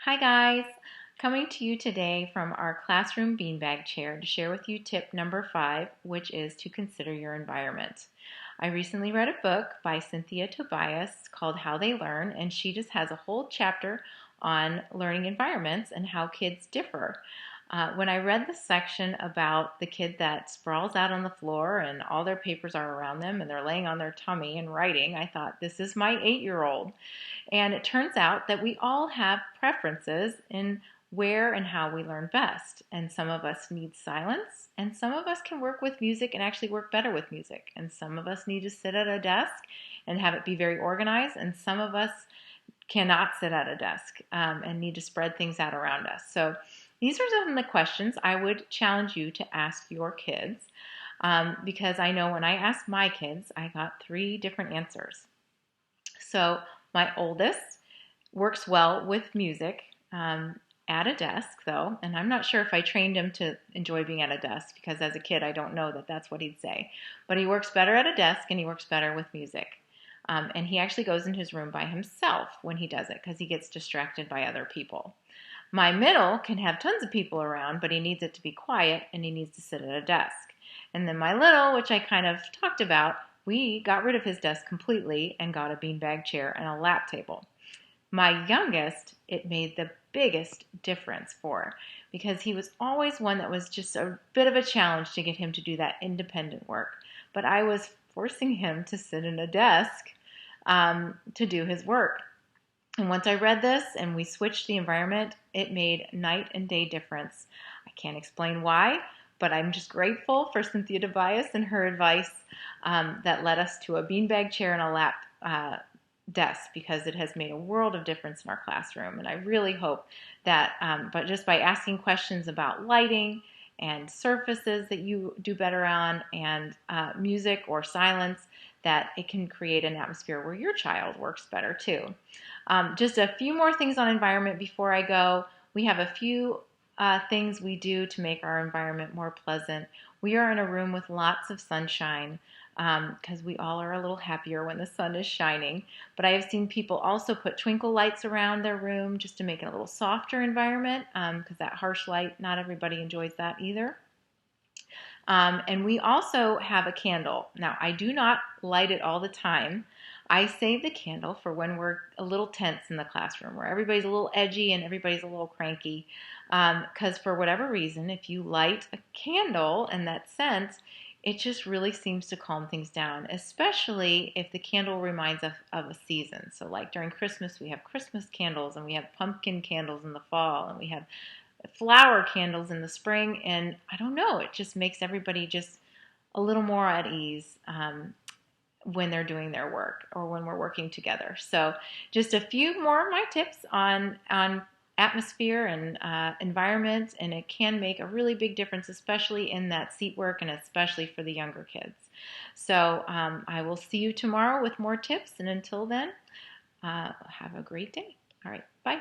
Hi guys, coming to you today from our classroom beanbag chair to share with you tip number 5, which is to consider your environment. I recently read a book by Cynthia Tobias called How They Learn, and she just has a whole chapter on learning environments and how kids differ. When I read the section about the kid that sprawls out on the floor and all their papers are around them and they're laying on their tummy and writing, I thought, this is my 8-year-old. And it turns out that we all have preferences in where and how we learn best. And some of us need silence, and some of us can work with music and actually work better with music. And some of us need to sit at a desk and have it be very organized, and some of us cannot sit at a desk and need to spread things out around us. So these are some of the questions I would challenge you to ask your kids because I know when I asked my kids, I got 3 different answers. So my oldest works well with music at a desk, though, and I'm not sure if I trained him to enjoy being at a desk because as a kid I don't know that that's what he'd say. But he works better at a desk and he works better with music. And he actually goes in his room by himself when he does it because he gets distracted by other people. My middle can have tons of people around, but he needs it to be quiet and he needs to sit at a desk. And then my little, which I kind of talked about, we got rid of his desk completely and got a beanbag chair and a lap table. My youngest, it made the biggest difference for because he was always one that was just a bit of a challenge to get him to do that independent work. But I was forcing him to sit in a desk to do his work. And once I read this and we switched the environment, it made night and day difference. I can't explain why, but I'm just grateful for Cynthia Tobias and her advice that led us to a beanbag chair and a lap desk because it has made a world of difference in our classroom. And I really hope that, but just by asking questions about lighting and surfaces that you do better on and music or silence, that it can create an atmosphere where your child works better too. Just a few more things on environment before I go. We have a few things we do to make our environment more pleasant. We are in a room with lots of sunshine because we all are a little happier when the sun is shining. But I have seen people also put twinkle lights around their room just to make it a little softer environment because that harsh light, not everybody enjoys that either. And we also have a candle. Now, I do not light it all the time. I save the candle for when we're a little tense in the classroom, where everybody's a little edgy and everybody's a little cranky. Because for whatever reason, if you light a candle and that scent, it just really seems to calm things down, especially if the candle reminds us of a season. So like during Christmas, we have Christmas candles and we have pumpkin candles in the fall and we have flower candles in the spring. And I don't know, it just makes everybody just a little more at ease when they're doing their work or when we're working together. So just a few more of my tips on atmosphere and environment, and it can make a really big difference, especially in that seat work and especially for the younger kids. So I will see you tomorrow with more tips, and until then, have a great day. All right, bye.